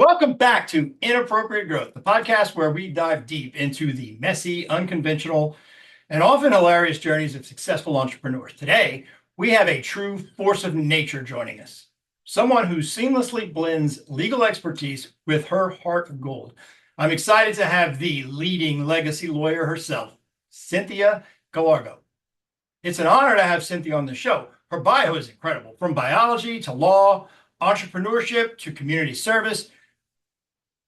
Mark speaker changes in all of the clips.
Speaker 1: Welcome back to Inappropriate Growth, the podcast where we dive deep into the messy, unconventional, and often hilarious journeys of successful entrepreneurs. Today, we have a true force of nature joining us, someone who seamlessly blends legal expertise with her heart of gold. I'm excited to have the leading legacy lawyer herself, Cynthia Gallardo. It's an honor to have Cynthia on the show. Her bio is incredible, from biology to law, entrepreneurship to community service.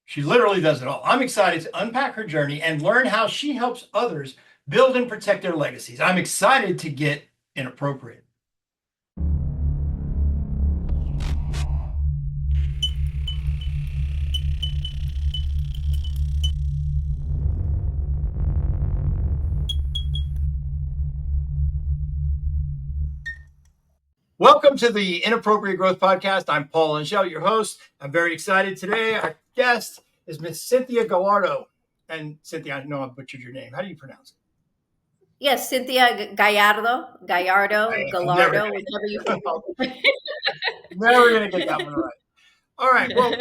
Speaker 1: She literally does it all. I'm excited to unpack her journey and learn how she helps others build and protect their legacies. I'm excited to get inappropriate. Welcome to the Inappropriate Growth Podcast. I'm Paul Angelle, your host. I'm very excited today. Our guest is Miss Cynthia Gallardo. And Cynthia, I know I butchered your name. How do you pronounce it?
Speaker 2: Yes, Cynthia Gallardo, Gallardo,
Speaker 1: Never
Speaker 2: whichever you prefer.
Speaker 1: Never going to get that one right. All right. Well,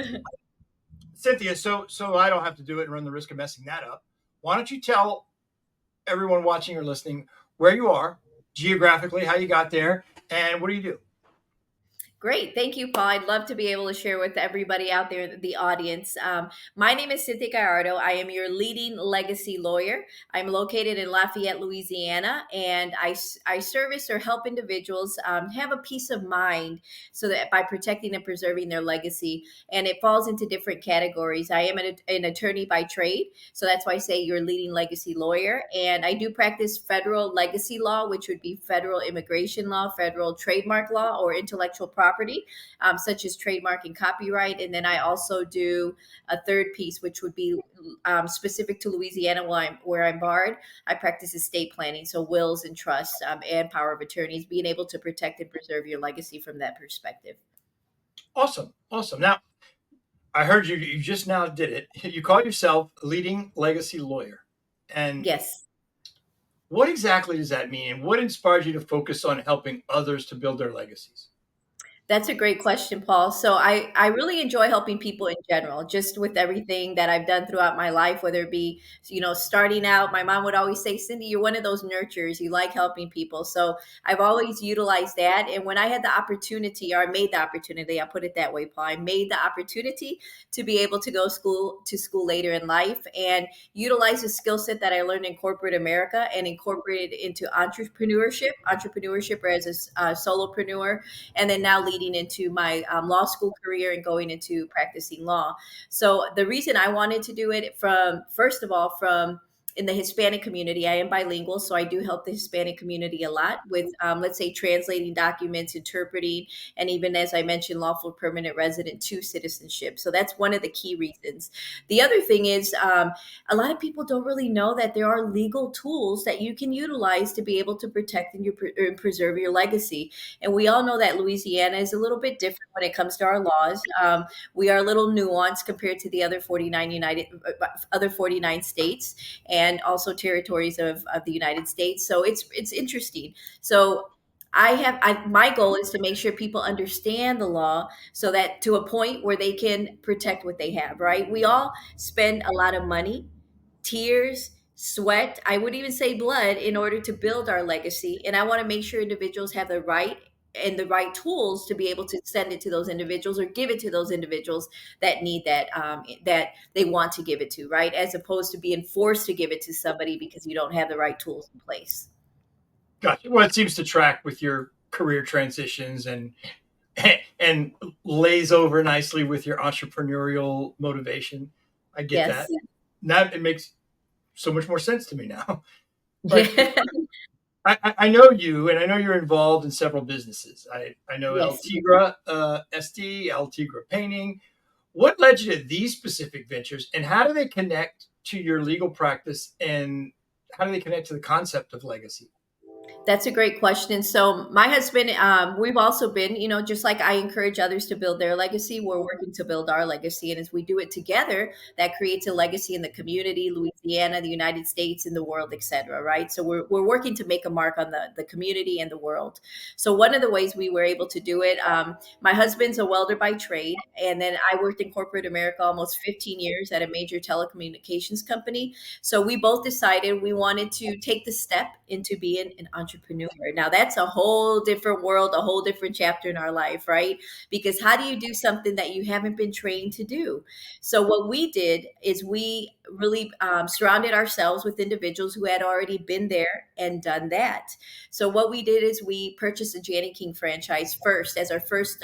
Speaker 1: Cynthia, so I don't have to do it and run the risk of messing that up. Why don't you tell everyone watching or listening where you are, geographically, how you got there, and what do you do?
Speaker 2: Great. Thank you, Paul. I'd love to be able to share with everybody out there, the audience. My name is Cynthia Gallardo. I am your leading legacy lawyer. I'm located in Lafayette, Louisiana, and I service or help individuals have a peace of mind so that by protecting and preserving their legacy. And it falls into different categories. I am an attorney by trade. So that's why I say you're a leading legacy lawyer. And I do practice federal legacy law, which would be federal immigration law, federal trademark law, or intellectual property. Such as trademark and copyright. And then I also do a third piece, which would be specific to Louisiana where I'm barred. I practice estate planning, so wills and trusts and power of attorneys, being able to protect and preserve your legacy from that perspective.
Speaker 1: Awesome. Now, I heard you just now did it. You call yourself a leading legacy lawyer. And
Speaker 2: yes.
Speaker 1: What exactly does that mean? And what inspires you to focus on helping others to build their legacies?
Speaker 2: That's a great question, Paul. So I really enjoy helping people in general, just with everything that I've done throughout my life, whether it be, starting out. My mom would always say, Cindy, you're one of those nurturers. You like helping people. So I've always utilized that. And when I had the opportunity, or I made the opportunity, I'll put it that way, Paul, I made the opportunity to be able to go to school later in life and utilize the skill set that I learned in corporate America and incorporate it into entrepreneurship as a solopreneur, and then now leading into my law school career and going into practicing law. So the reason I wanted to do it first of all, in the Hispanic community, I am bilingual, so I do help the Hispanic community a lot with, let's say, translating documents, interpreting, and even, as I mentioned, lawful permanent resident to citizenship. So that's one of the key reasons. The other thing is a lot of people don't really know that there are legal tools that you can utilize to be able to protect and preserve your legacy. And we all know that Louisiana is a little bit different when it comes to our laws. We are a little nuanced compared to the other 49 states and also territories of the United States. So it's interesting. So my goal is to make sure people understand the law so that to a point where they can protect what they have, right? We all spend a lot of money, tears, sweat, I would even say blood, in order to build our legacy. And I want to make sure individuals have the right tools to be able to send it to those individuals or give it to those individuals that need that they want to give it to, right? As opposed to being forced to give it to somebody because you don't have the right tools in place.
Speaker 1: Gotcha. Well, it seems to track with your career transitions and lays over nicely with your entrepreneurial motivation. I get that. Now it makes so much more sense to me now. But I know you, and I know you're involved in several businesses. I know El Tigre SD, El Tigre Painting. What led you to these specific ventures, and how do they connect to your legal practice, and how do they connect to the concept of legacy?
Speaker 2: That's a great question. So my husband, we've also been, just like I encourage others to build their legacy, we're working to build our legacy. And as we do it together, that creates a legacy in the community. Louisiana Louisiana, the United States, in the world, etc. Right. So we're working to make a mark on the community and the world. So one of the ways we were able to do it, my husband's a welder by trade, and then I worked in corporate America almost 15 years at a major telecommunications company. So we both decided we wanted to take the step into being an entrepreneur. Now that's a whole different world, a whole different chapter in our life, right? Because how do you do something that you haven't been trained to do? So what we did is we really surrounded ourselves with individuals who had already been there and done that. So what we did is we purchased a Janet King franchise first as our first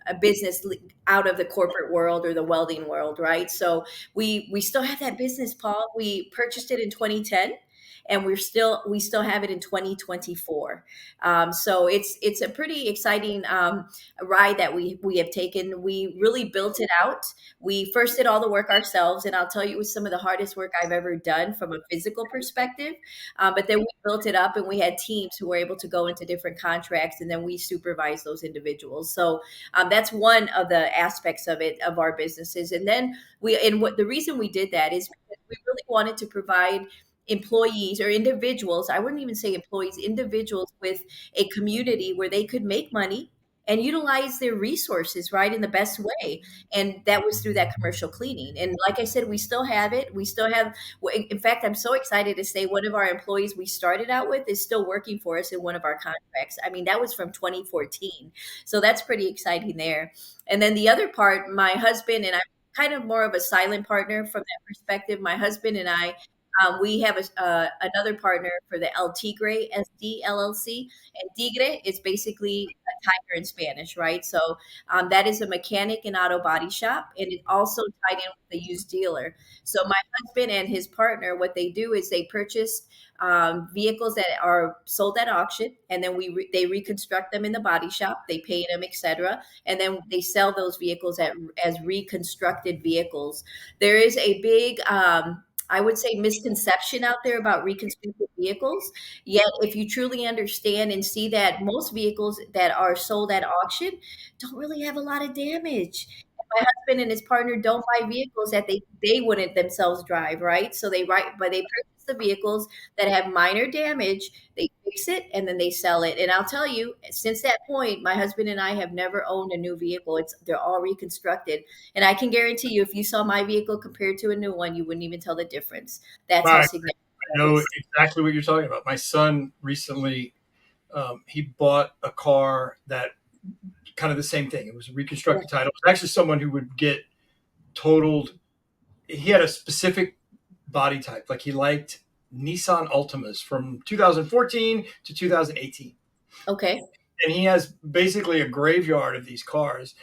Speaker 2: a business out of the corporate world or the welding world, right? So we still have that business, Paul. We purchased it in 2010, and we still have it in 2024. So it's a pretty exciting ride that we have taken. We really built it out. We first did all the work ourselves, and I'll tell you, it was some of the hardest work I've ever done from a physical perspective. But then we built it up, and we had teams who were able to go into different contracts, and then we supervised those individuals. So that's one of the aspects of it, of our businesses. And then and what the reason we did that is because we really wanted to provide employees or individuals, I wouldn't even say employees, individuals with a community where they could make money and utilize their resources, right, in the best way. And that was through that commercial cleaning. And like I said, we still have it. We still have, in fact, I'm so excited to say one of our employees we started out with is still working for us in one of our contracts. I mean, that was from 2014. So that's pretty exciting there. And then the other part, my husband and I, kind of more of a silent partner from that perspective. My husband and I, we have another partner for the El Tigre SD LLC, and Tigre is basically a tiger in Spanish, right? So that is a mechanic and auto body shop, and it also tied in with a used dealer. So my husband and his partner, what they do is they purchase vehicles that are sold at auction, and then they reconstruct them in the body shop, they paint them, etc., and then they sell those vehicles as reconstructed vehicles. There is a big I would say misconception out there about reconstructed vehicles. Yet, if you truly understand and see that most vehicles that are sold at auction don't really have a lot of damage. My husband and his partner don't buy vehicles that they wouldn't themselves drive, right? So but they purchase the vehicles that have minor damage, they fix it, and then they sell it. And I'll tell you, since that point, my husband and I have never owned a new vehicle. They're all reconstructed. And I can guarantee you, if you saw my vehicle compared to a new one, you wouldn't even tell the difference. That's how
Speaker 1: I
Speaker 2: significant it
Speaker 1: know
Speaker 2: is.
Speaker 1: exactly what you're talking about. My son recently, he bought a car that kind of the same thing. It was a
Speaker 2: Yeah.
Speaker 1: reconstructed title. It was actually someone who would get totaled. He had a specific body type. Like he liked Nissan Altimas from 2014 to 2018.
Speaker 2: Okay.
Speaker 1: And he has basically a graveyard of these cars,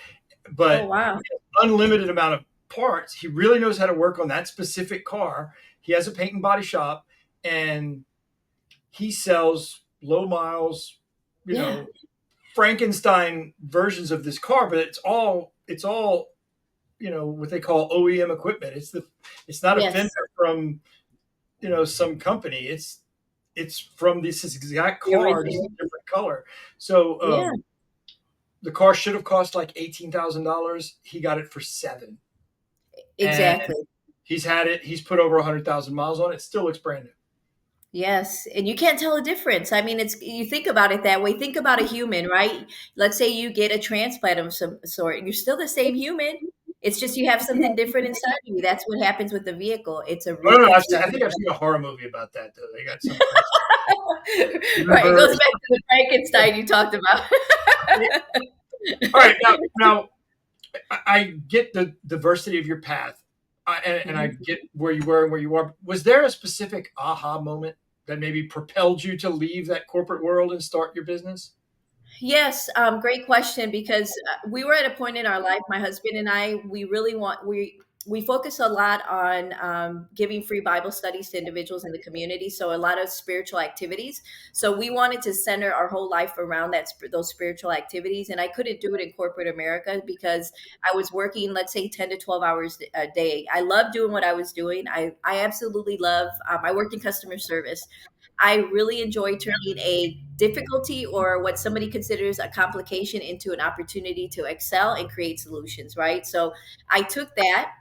Speaker 2: Oh,
Speaker 1: but
Speaker 2: wow.
Speaker 1: unlimited amount of parts. He really knows how to work on that specific car. He has a paint and body shop, and he sells low miles, you
Speaker 2: Yeah.
Speaker 1: know, Frankenstein versions of this car, but it's all what they call OEM equipment. It's not a
Speaker 2: Yes.
Speaker 1: vendor from some company. It's from this exact
Speaker 2: The
Speaker 1: car, just
Speaker 2: original.
Speaker 1: a different color. So
Speaker 2: Yeah.
Speaker 1: the car should have cost like $18,000. He got it for 7, and
Speaker 2: Exactly.
Speaker 1: he's had it. He's put over 100,000 miles on it. Still looks brand new.
Speaker 2: Yes, and you can't tell a difference. I mean, you think about it that way. Think about a human, right? Let's say you get a transplant of some sort. You're still the same human. It's just you have something different inside of you. That's what happens with the vehicle. It's a
Speaker 1: I don't know. I
Speaker 2: reconstruction.
Speaker 1: think I've seen a horror movie about that though. They got some crazy.
Speaker 2: Right. It
Speaker 1: Remember?
Speaker 2: goes back to the Frankenstein you talked about.
Speaker 1: All right, now I get the diversity of your path, and I
Speaker 2: Mhm.
Speaker 1: get where you were and where you are. Was there a specific aha moment that maybe propelled you to leave that corporate world and start your business?
Speaker 2: Yes, great question because we were at a point in our life, my husband and I, we focus a lot on giving free Bible studies to individuals in the community, so a lot of spiritual activities. So we wanted to center our whole life around those spiritual activities, and I couldn't do it in corporate America because I was working, let's say, 10 to 12 hours a day. I love doing what I was doing. I absolutely love. I worked in customer service. I really enjoy turning a difficulty or what somebody considers a complication into an opportunity to excel and create solutions, right? So I took that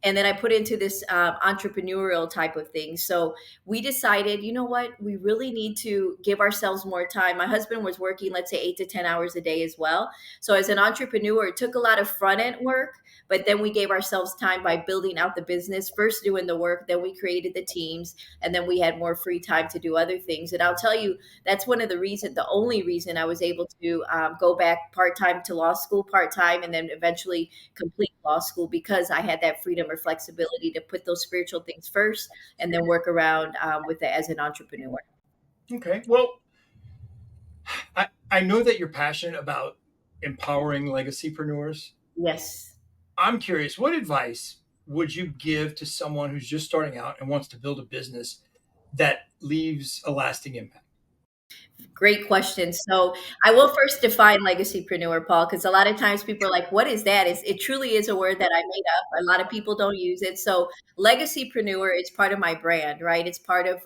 Speaker 2: and then I put into this entrepreneurial type of thing. So we decided, you know what, we really need to give ourselves more time. My husband was working, let's say, 8 to 10 hours a day as well. So as an entrepreneur, it took a lot of front end work, but then we gave ourselves time by building out the business, first doing the work, then we created the teams, and then we had more free time to do other things. And I'll tell you, that's one of the reasons, the only reason I was able to go back part time to law school, part time, and then eventually complete law school, because I had that freedom or flexibility to put those spiritual things first and then work around with it as an entrepreneur.
Speaker 1: Okay. Well, I know that you're passionate about empowering legacypreneurs.
Speaker 2: Yes.
Speaker 1: I'm curious, what advice would you give to someone who's just starting out and wants to build a business that leaves a lasting impact?
Speaker 2: Great question. So I will first define legacypreneur, Paul, because a lot of times people are like, what is that? It truly is a word that I made up. A lot of people don't use it. So legacypreneur is part of my brand, right? It's part of,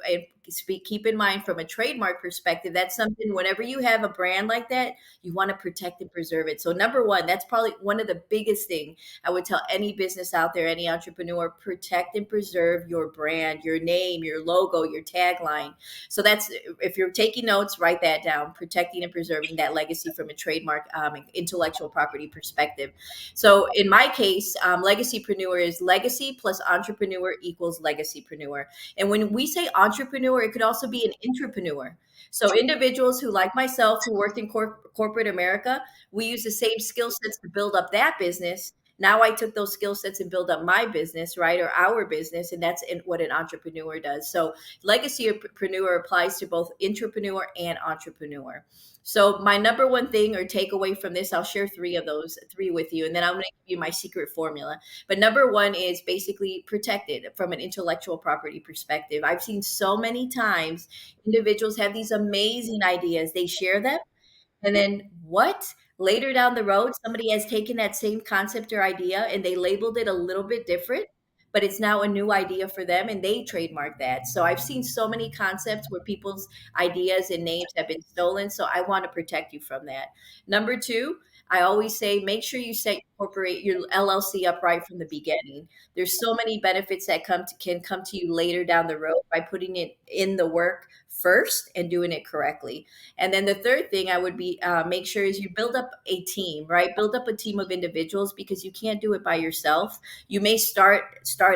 Speaker 2: keep in mind from a trademark perspective, that's something, whenever you have a brand like that, you want to protect and preserve it. So number one, that's probably one of the biggest thing I would tell any business out there, any entrepreneur: protect and preserve your brand, your name, your logo, your tagline. So that's, if you're taking notes, write that down: protecting and preserving that legacy from a trademark, intellectual property perspective. So in my case, legacypreneur is legacy plus entrepreneur equals legacypreneur. And when we say entrepreneur, it could also be an intrapreneur. So individuals who, like myself, who worked in corporate America, we use the same skill sets to build up that business. Now I took those skill sets and build up my business, right, or our business, and that's what an entrepreneur does. So legacypreneur applies to both intrapreneur and entrepreneur. So my number one thing or takeaway from this, I'll share three with you, and then I'm going to give you my secret formula. But number one is basically protect it from an intellectual property perspective. I've seen so many times individuals have these amazing ideas. They share them, and then what? Later down the road, somebody has taken that same concept or idea and they labeled it a little bit different, but it's now a new idea for them and they trademark that. So I've seen so many concepts where people's ideas and names have been stolen. So I want to protect you from that. Number two, I always say make sure you set incorporate your LLC up right from the beginning. There's so many benefits that can come to you later down the road by putting it in the work first and doing it correctly. And then the third thing I would be make sure is you build up a team, right? Build up a team of individuals, because you can't do it by yourself. You may start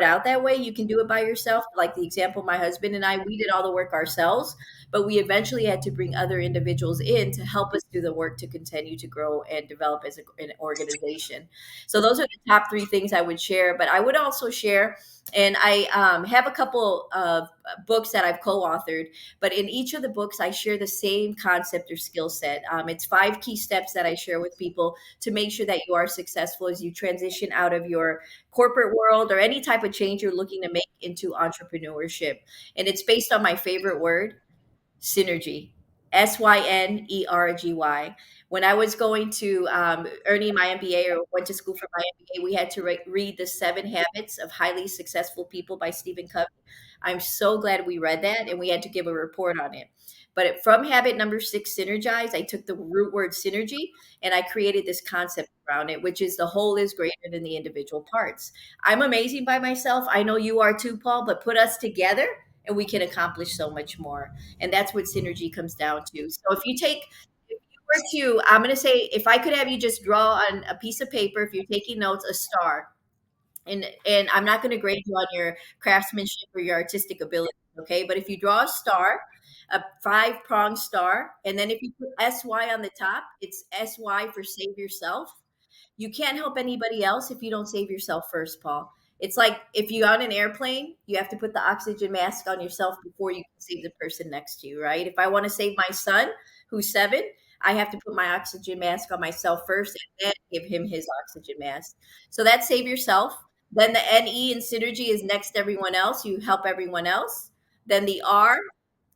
Speaker 2: out that way. You can do it by yourself. Like the example, my husband and I, we did all the work ourselves, but we eventually had to bring other individuals in to help us do the work to continue to grow and develop as an organization. So those are the top three things I would share. But I would also share, and I have a couple of books that I've co-authored, but in each of the books, I share the same concept or skill set. It's 5 key steps that I share with people to make sure that you are successful as you transition out of your corporate world or any type of change you're looking to make into entrepreneurship. And it's based on my favorite word, synergy. Synergy. When I was going to earning my MBA, or went to school for my MBA, we had to read The 7 Habits of Highly Successful People by Stephen Covey. I'm so glad we read that, and we had to give a report on it. But from habit number 6, synergize, I took the root word synergy and I created this concept around it, which is the whole is greater than the individual parts. I'm amazing by myself. I know you are too, Paul, but put us together and we can accomplish so much more. And that's what synergy comes down to. So if you were to, I'm going to say, if I could have you just draw on a piece of paper, if you're taking notes, a star. And I'm not going to grade you on your craftsmanship or your artistic ability, okay? But if you draw a star, a 5-pronged star, and then if you put SY on the top, it's SY for save yourself. You can't help anybody else if you don't save yourself first, Paul. It's like if you're on an airplane, you have to put the oxygen mask on yourself before you can save the person next to you, right? If I want to save my son, who's 7, I have to put my oxygen mask on myself first and then give him his oxygen mask. So that's save yourself. Then the NE in synergy is next to everyone else. You help everyone else. Then the R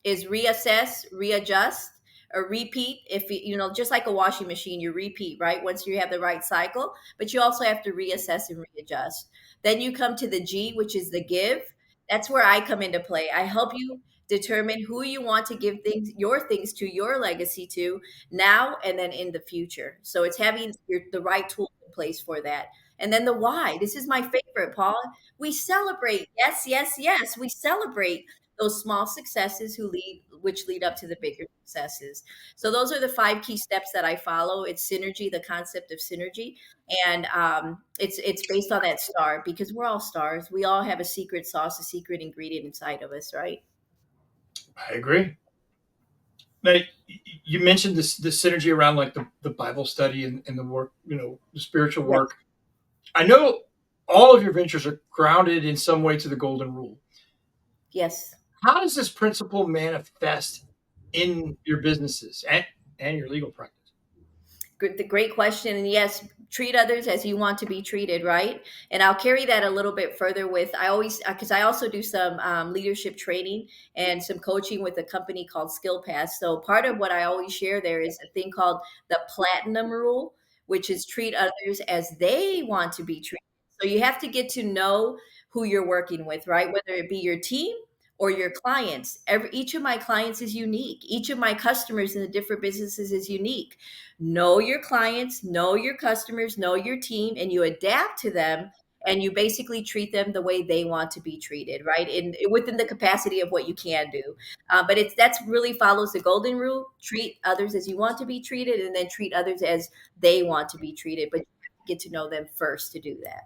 Speaker 2: is reassess, readjust, or repeat. If just like a washing machine, you repeat, right? Once you have the right cycle, but you also have to reassess and readjust. Then you come to the G, which is the give. That's where I come into play. I help you determine who you want to give your things to, your legacy to, now and then in the future. So it's having the right tools in place for that. And then the why. This is my favorite, Paul. We celebrate. Yes, yes, yes. We celebrate those small successes which lead up to the bigger successes. So those are the 5 key steps that I follow. It's synergy, the concept of synergy, and it's based on that star, because we're all stars. We all have a secret sauce, a secret ingredient inside of us, right?
Speaker 1: I agree. Now, you mentioned the synergy around like the Bible study and the work, the spiritual
Speaker 2: Yes.
Speaker 1: work. I know all of your ventures are grounded in some way to the golden rule.
Speaker 2: Yes.
Speaker 1: How does this principle manifest in your businesses and your legal practice?
Speaker 2: The great question. And yes, treat others as you want to be treated, right? And I'll carry that a little bit further with, I always, because I also do some leadership training and some coaching with a company called Skill Pass. So part of what I always share there is a thing called the platinum rule, which is treat others as they want to be treated. So you have to get to know who you're working with, right? Whether it be your team or your clients. Each of my clients is unique. Each of my customers in the different businesses is unique. Know your clients, know your customers, know your team, and you adapt to them, and you basically treat them the way they want to be treated, right? In within the capacity of what you can do. But that's really follows the golden rule: treat others as you want to be treated, and then treat others as they want to be treated. But you have to get to know them first to do that.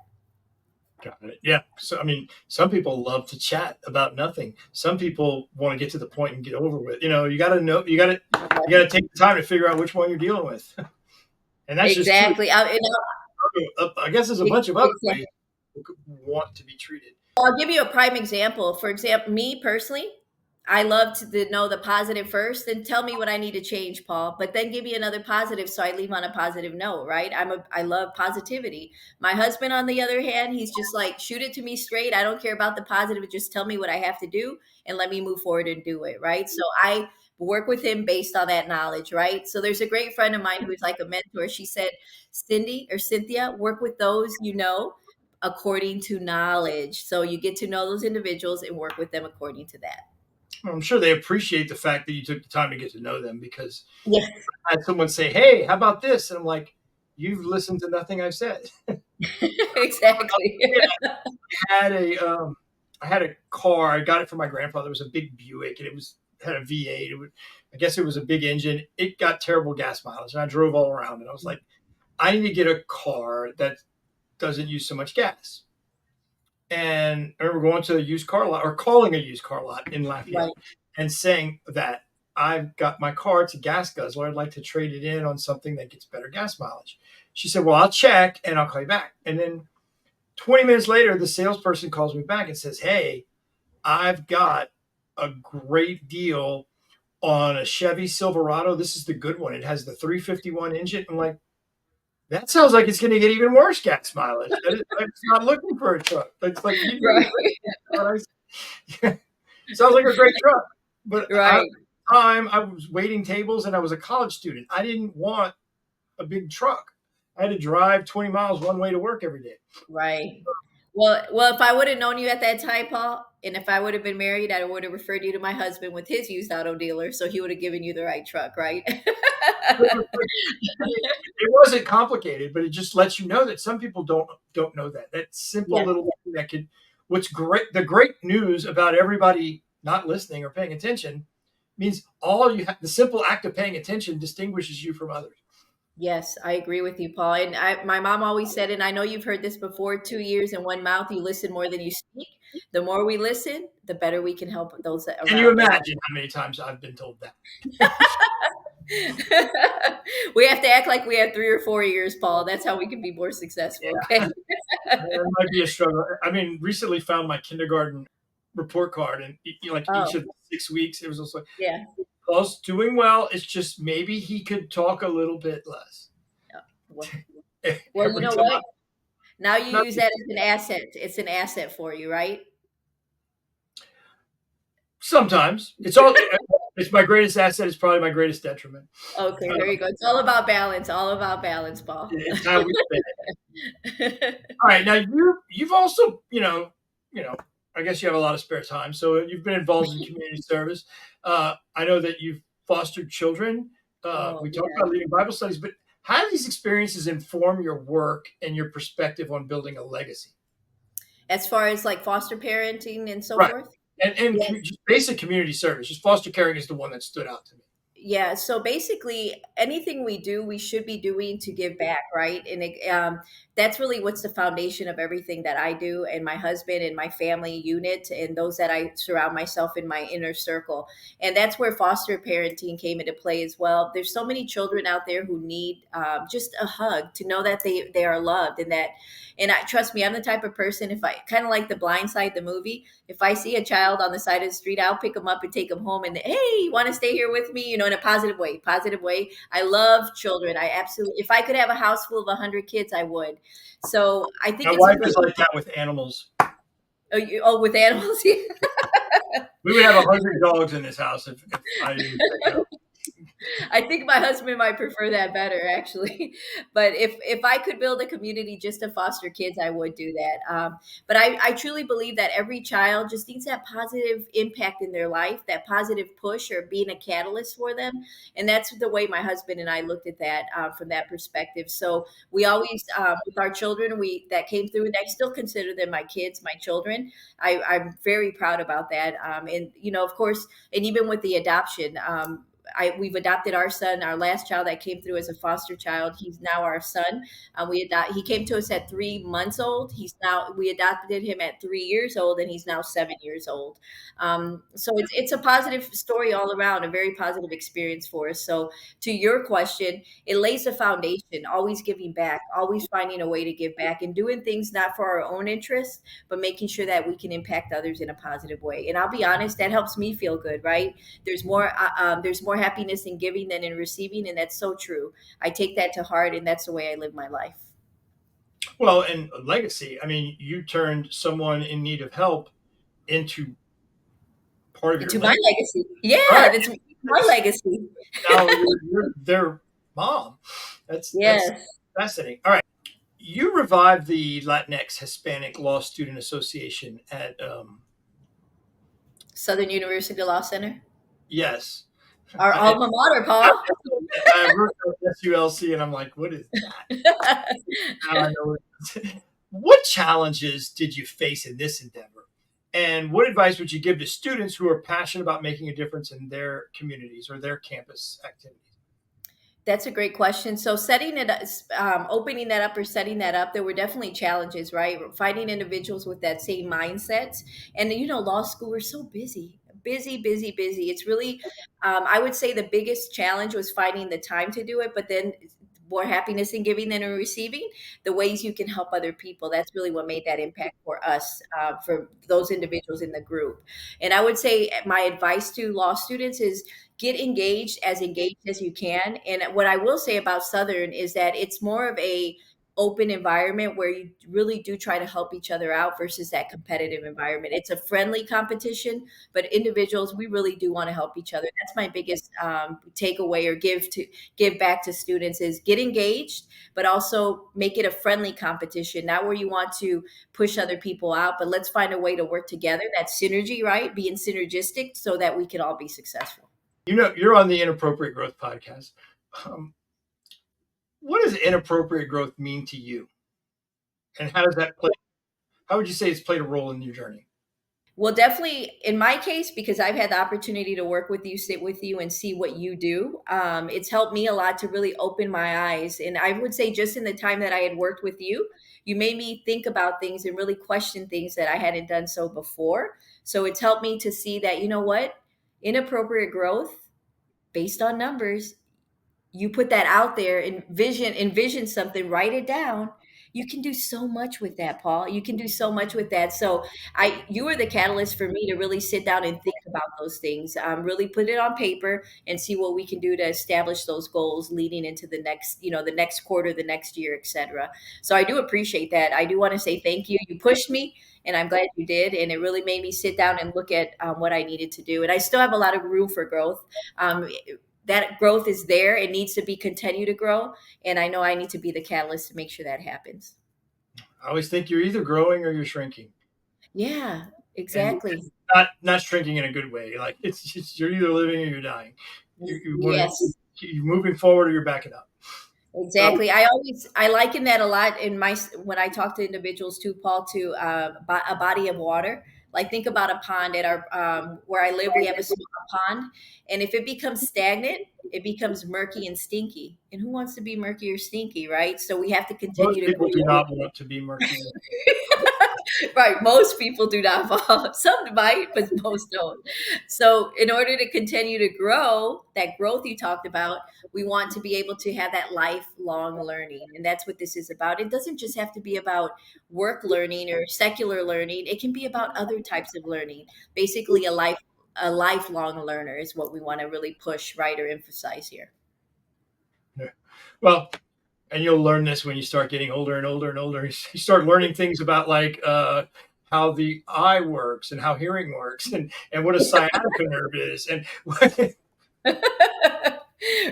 Speaker 1: Got it. Yeah. So, I mean, some people love to chat about nothing. Some people want to get to the point and get over with. You got to know, you got to take the time to figure out which one you're dealing with. And that's just true.
Speaker 2: Exactly.
Speaker 1: I guess there's a bunch of other ways people want to be treated.
Speaker 2: I'll give you a prime example. For example, me personally, I love to know the positive first, then tell me what I need to change, Paul. But then give me another positive, so I leave on a positive note, right? I love positivity. My husband, on the other hand, he's just like, shoot it to me straight. I don't care about the positive. Just tell me what I have to do and let me move forward and do it, right? So I work with him based on that knowledge, right? So there's a great friend of mine who's like a mentor. She said, Cynthia, work with those according to knowledge. So you get to know those individuals and work with them according to that.
Speaker 1: I'm sure they appreciate the fact that you took the time to get to know them, because
Speaker 2: Yes.
Speaker 1: I had someone say, "Hey, how about this?" And I'm like, "You've listened to nothing I've said."
Speaker 2: Exactly.
Speaker 1: I had a car. I got it from my grandfather. It was a big Buick, and had a V8. I guess it was a big engine. It got terrible gas mileage, and I drove all around. And I was like, I need to get a car that doesn't use so much gas. And I remember going to a used car lot, or calling a used car lot in Lafayette,
Speaker 2: Right.
Speaker 1: and saying that I've got my car, it's a gas guzzler. I'd like to trade it in on something that gets better gas mileage. She said, "Well, I'll check and I'll call you back." And then 20 minutes later, the salesperson calls me back and says, "Hey, I've got a great deal on a Chevy Silverado. This is the good one. It has the 351 engine." I'm like, that sounds like it's going to get even worse gas mileage. I'm not looking for a truck. It's like, you
Speaker 2: Right.
Speaker 1: sounds like a great truck. But
Speaker 2: Right.
Speaker 1: I was waiting tables and I was a college student. I didn't want a big truck. I had to drive 20 miles one way to work every day.
Speaker 2: Right. Well, if I would have known you at that time, Paul, and if I would have been married, I would have referred you to my husband with his used auto dealer, so he would have given you the right truck, right?
Speaker 1: It wasn't complicated, but it just lets you know that some people don't know that simple
Speaker 2: Yes.
Speaker 1: little thing that could. What's great, the great news about everybody not listening or paying attention means all you have, the simple act of paying attention distinguishes you from others.
Speaker 2: Yes, I agree with you, Paul. And my mom always said, and I know you've heard this before, 2 ears in one mouth, you listen more than you speak. The more we listen, the better we can help those
Speaker 1: Can you
Speaker 2: around us.
Speaker 1: imagine how many times I've been told that?
Speaker 2: We have to act like we have 3 or 4 ears, Paul. That's how we can be more successful. Okay.
Speaker 1: Yeah, it might be a struggle. I mean, recently found my kindergarten report card, and like each
Speaker 2: Oh,
Speaker 1: of the 6 weeks, it was also like,
Speaker 2: yeah.
Speaker 1: Paul's doing well. It's just maybe he could talk a little bit less.
Speaker 2: Yeah. Well, you
Speaker 1: Every
Speaker 2: know
Speaker 1: time.
Speaker 2: what? Now you
Speaker 1: Not,
Speaker 2: use that as an asset. It's an asset for you, right?
Speaker 1: sometimes it's all. It's my greatest asset. It's probably my greatest detriment.
Speaker 2: Okay,
Speaker 1: Uh,
Speaker 2: there you go. It's all about balance. All about balance, Paul.
Speaker 1: it's how we spend it. All right, now you've also I guess you have a lot of spare time, so you've been involved in community service. I know that you've fostered children.
Speaker 2: Oh,
Speaker 1: We talked
Speaker 2: yeah.
Speaker 1: about leading Bible studies, but How do these experiences inform your work and your perspective on building a legacy?
Speaker 2: As far as like foster parenting and so
Speaker 1: Right.
Speaker 2: forth?
Speaker 1: And just basic community service. Just foster caring is the one that stood out to me.
Speaker 2: Yeah, so basically, anything we do, we should be doing to give back, right? And that's really what's the foundation of everything that I do, and my husband and my family unit, and those that I surround myself in my inner circle. And that's where foster parenting came into play as well. There's so many children out there who need just a hug to know that they are loved, and that, and I trust me, I'm the type of person, if I kind of like the Blind Side, the movie, if I see a child on the side of the street, I'll pick them up and take them home. And hey, you want to stay here with me? You know, in a positive way. Positive way. I love children. I absolutely. If I could have a house full of 100 kids, I would. So I think
Speaker 1: My
Speaker 2: it's
Speaker 1: wife
Speaker 2: really.
Speaker 1: is like that with animals.
Speaker 2: With animals.
Speaker 1: We would have 100 dogs in this house if I didn't pick it up.
Speaker 2: I think my husband might prefer that better, actually. But if I could build a community just to foster kids, I would do that. But I truly believe that every child just needs that positive impact in their life, that positive push or being a catalyst for them. And that's the way my husband and I looked at that from that perspective. So we always, with our children, we that came through, and I still consider them my kids, my children. I'm very proud about that. And of course, and even with the adoption. We've adopted our son, our last child that came through as a foster child. He's now our son. He came to us at 3 months old. We adopted him at 3 years old, and he's now 7 years old. So it's a positive story all around, a very positive experience for us. So to your question, it lays a foundation, always giving back, always finding a way to give back, and doing things not for our own interests, but making sure that we can impact others in a positive way. And I'll be honest, that helps me feel good, right? There's more happiness in giving than in receiving, and that's so true. I take that to heart, and that's the way I live my life.
Speaker 1: Well, and legacy. I mean, you turned someone in need of help into part of your
Speaker 2: Into my
Speaker 1: legacy.
Speaker 2: legacy. Yeah,
Speaker 1: Right.
Speaker 2: that's my legacy.
Speaker 1: Now you're their mom. That's
Speaker 2: Yes.
Speaker 1: fascinating. All right. You revived the Latinx Hispanic Law Student Association at
Speaker 2: Southern University Law Center.
Speaker 1: yes.
Speaker 2: Our
Speaker 1: I,
Speaker 2: alma mater, Paul.
Speaker 1: I wrote SULC and I'm like, what is that? Now I know what it is. What challenges did you face in this endeavor? And what advice would you give to students who are passionate about making a difference in their communities or their campus activities?
Speaker 2: That's a great question. So opening that up or setting that up, there were definitely challenges, right? Finding individuals with that same mindset. And law school, we're so busy, busy, busy, busy. It's really, I would say the biggest challenge was finding the time to do it, but then more happiness in giving than in receiving, the ways you can help other people. That's really what made that impact for us, for those individuals in the group. And I would say my advice to law students is get engaged as you can. And what I will say about Southern is that it's more of a open environment where you really do try to help each other out versus that competitive environment. It's a friendly competition, but individuals, we really do want to help each other. That's my biggest takeaway or give back to students is get engaged, but also make it a friendly competition, not where you want to push other people out, but let's find a way to work together. That synergy, right? Being synergistic so that we can all be successful.
Speaker 1: You're on the Inappropriate Growth podcast. Um, what does inappropriate growth mean to you? And how does that play? How would you say it's played a role in your journey?
Speaker 2: Well, definitely in my case, because I've had the opportunity to work with you, sit with you, and see what you do. It's helped me a lot to really open my eyes. And I would say, just in the time that I had worked with you, you made me think about things and really question things that I hadn't done so before. So it's helped me to see that, you know what? Inappropriate growth based on numbers, you put that out there and envision something, write it down. You can do so much with that, Paul. You can do so much with that. So you were the catalyst for me to really sit down and think about those things, really put it on paper and see what we can do to establish those goals leading into the next quarter, the next year, etc. So I do appreciate that. I do want to say thank you. You pushed me, and I'm glad you did. And it really made me sit down and look at what I needed to do. And I still have a lot of room for growth. Um, that growth is there. It needs to be continue to grow. And I know I need to be the catalyst to make sure that happens.
Speaker 1: I always think you're either growing or you're shrinking,
Speaker 2: Yeah,
Speaker 1: and
Speaker 2: exactly.
Speaker 1: not shrinking in a good way. Like it's you're either living or you're dying. You want
Speaker 2: Yes.
Speaker 1: to you're moving forward or you're backing up. So
Speaker 2: Exactly. I liken that a lot in my when I talk to individuals too, Paul, to a body of water. Like think about a pond at our where I live. We have a small pond, and if it becomes stagnant, it becomes murky and stinky. And who wants to be murky or stinky, right? So we have to continue
Speaker 1: most
Speaker 2: to
Speaker 1: people do
Speaker 2: grow.
Speaker 1: not want to be murky.
Speaker 2: Right. Most people do not fall. Some might, but most don't. So, in order to continue to grow, that growth you talked about, we want to be able to have that lifelong learning. And that's what this is about. It doesn't just have to be about work learning or secular learning, it can be about other types of learning. Basically, a lifelong learner is what we want to really push, right, or emphasize here.
Speaker 1: Yeah. Well, and you'll learn this when you start getting older and older and older. You start learning things about like how the eye works and how hearing works and what a sciatica nerve is and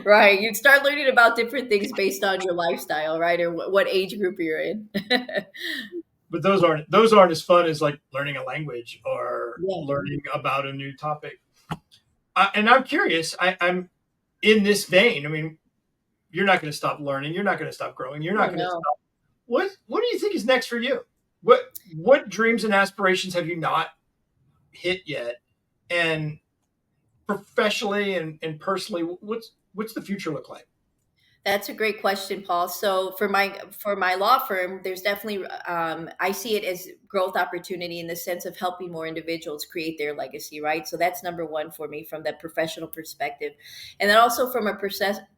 Speaker 2: Right. You'd start learning about different things based on your lifestyle, right? Or what age group you're in.
Speaker 1: but those aren't as fun as like learning a language or
Speaker 2: Yeah.
Speaker 1: learning about a new topic. And I'm curious. I'm in this vein. I mean, you're not going to stop learning. You're not going to stop growing. You're not
Speaker 2: Oh,
Speaker 1: going to
Speaker 2: no.
Speaker 1: stop. What do you think is next for you? What dreams and aspirations have you not hit yet? And professionally and personally, what's the future look like?
Speaker 2: That's a great question, Paul. So for my law firm, there's definitely I see it as growth opportunity in the sense of helping more individuals create their legacy, right? So that's number one for me from that professional perspective, and then also from a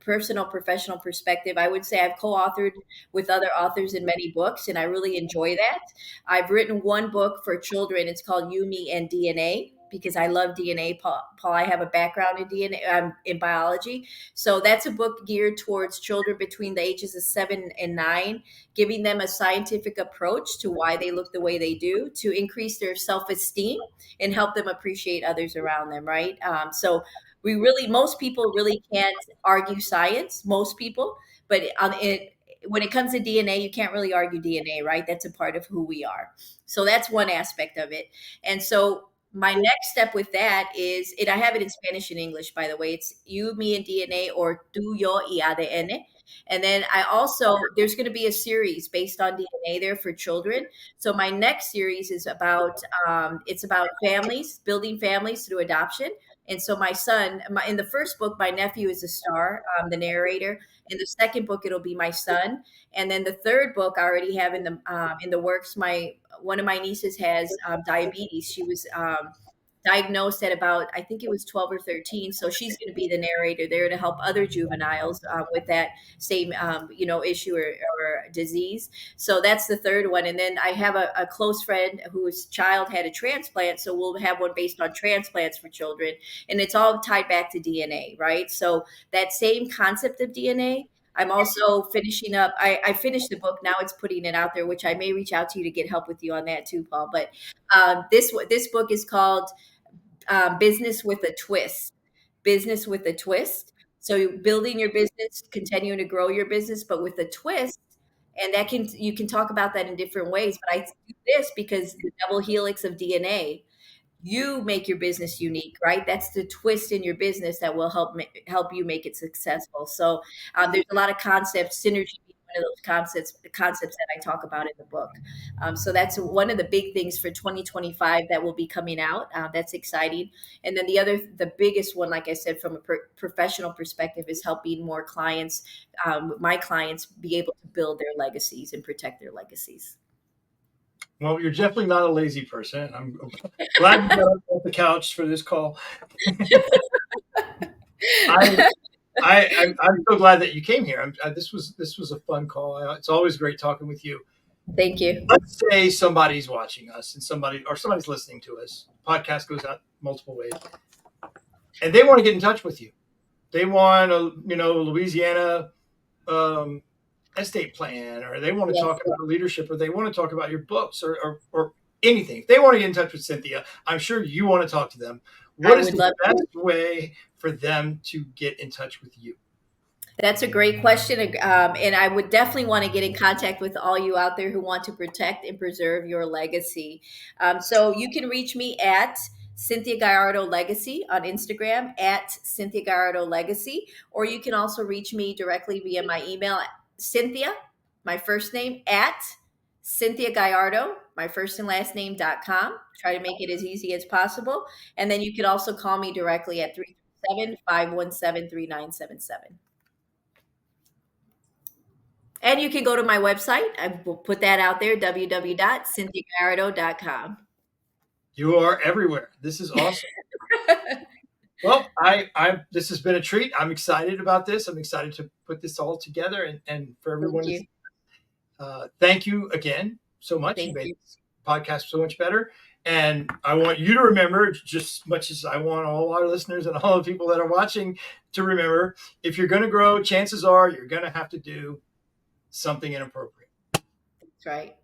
Speaker 2: personal professional perspective, I would say I've co-authored with other authors in many books, and I really enjoy that. I've written one book for children. It's called You, Me, and DNA because I love DNA, Paul. I have a background in DNA, in biology, so that's a book geared towards children between the ages of 7 and 9, giving them a scientific approach to why they look the way they do, to increase their self esteem and help them appreciate others around them, right? So most people really can't argue science, most people, but when it comes to DNA, you can't really argue DNA, right? That's a part of who we are. So that's one aspect of it. And so my next step with that is, and I have it in Spanish and English, by the way. It's You, Me, and DNA, or Tu, Yo, y ADN. And then there's going to be a series based on DNA there for children. So my next series is it's about families, building families through adoption. And so in the first book, my nephew is the star, the narrator. In the second book, it'll be my son. And then the third book I already have in the works. One of my nieces has diabetes. She was diagnosed at about, I think it was 12 or 13. So she's going to be the narrator there to help other juveniles with that same issue or disease. So that's the third one. And then I have a close friend whose child had a transplant. So we'll have one based on transplants for children. And it's all tied back to DNA, right? So that same concept of DNA. I'm also finishing up. I finished the book. Now it's putting it out there, which I may reach out to you to get help with you on that too, Paul. But this book is called Business with a Twist. Business with a Twist. So building your business, continuing to grow your business, but with a twist. And you can talk about that in different ways. But I do this because the double helix of DNA, you make your business unique, right? That's the twist in your business that will help you make it successful. So there's a lot of concepts, synergy being one of those concepts that I talk about in the book. So that's one of the big things for 2025 that will be coming out. That's exciting. And then the biggest one, like I said, from a professional perspective, is helping more clients, my clients, be able to build their legacies and protect their legacies.
Speaker 1: Well, you're definitely not a lazy person. I'm glad you got up off the couch for this call. I, I'm so glad that you came here. This was a fun call. It's always great talking with you.
Speaker 2: Thank you.
Speaker 1: Let's say somebody's watching us and somebody's listening to us. Podcast goes out multiple ways, and they want to get in touch with you. They want a Louisiana estate plan, or they want to
Speaker 2: Yes.
Speaker 1: talk about leadership, or they want to talk about your books, or anything. If they want to get in touch with Cynthia, I'm sure you want to talk to them.
Speaker 2: I
Speaker 1: What is
Speaker 2: would
Speaker 1: the
Speaker 2: love
Speaker 1: best
Speaker 2: to.
Speaker 1: way for them to get in touch with you?
Speaker 2: That's a great question. And I would definitely want to get in contact with all you out there who want to protect and preserve your legacy. So you can reach me at Cynthia Gallardo Legacy on Instagram at Cynthia Gallardo Legacy, or you can also reach me directly via my email, Cynthia, my first name, at Cynthia Gallardo, my first and last name.com. Try to make it as easy as possible. And then you can also call me directly at 337-517-3977. And you can go to my website. I will put that out there, www.cynthiagallardo.com.
Speaker 1: You are everywhere. This is awesome. Well, this has been a treat. I'm excited about this. I'm excited to put this all together and for everyone. Thank you again so much. You made this podcast so much better. And I want you to remember, just as much as I want all our listeners and all the people that are watching to remember, if you're going to grow, chances are you're going to have to do something inappropriate.
Speaker 2: That's right.